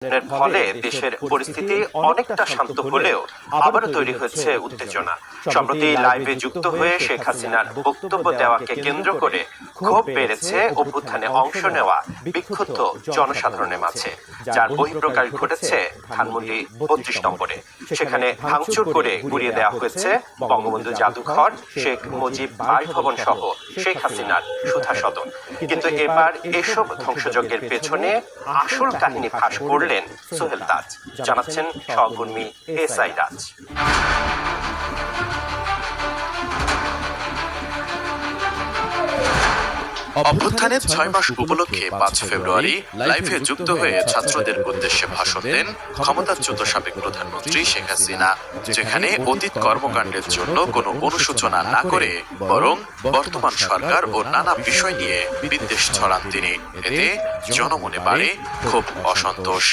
এর ফলে দেশের পরিস্থিতি অনেকটা শান্ত হলেও আবারও তৈরি হয়েছে উত্তেজনা। সম্প্রতি লাইভে যুক্ত হয়ে শেখ হাসিনার বক্তব্য দেওয়াকে কেন্দ্র করে ক্ষোভ বেড়েছে অভ্যুত্থানে অংশ নেওয়া বিক্ষুব্ধ জনসাধারণের মাঝে, যার বহিঃপ্রকাশ ঘটেছে ধানমন্ডি ৩২ নম্বরে। সেখানে ভাঙচুর করে গুড়িয়ে দেওয়া হয়েছে বঙ্গবন্ধু জাদুঘর, শেখ মুজিব বাসভবন সহ শেখ হাসিনার সুধা সদন। কিন্তু এবার এসব ধ্বংসযজ্ঞের পেছনে আসল কাহিনী ফাঁস করলেন সোহেল তাজ, জানাচ্ছেন সহকর্মী এসআই রাজ। অভ্যুত্থানের ৬ মাস উপলক্ষে ৫ ফেব্রুয়ারি লাইভে যুক্ত হয়ে ছাত্রদের উদ্দেশ্যে ভাষণ দেন ক্ষমতাচ্যুত সাবেক প্রধানমন্ত্রী শেখ হাসিনা, যেখানে অতীত কর্মকাণ্ডের জন্য কোনো অনুশোচনা না করে বরং বর্তমান সরকার ও নানা বিষয় নিয়ে বিদ্বেষ ছড়ান তিনি। এতে জনমনে বাড়ে ক্ষোভ, অসন্তোষ।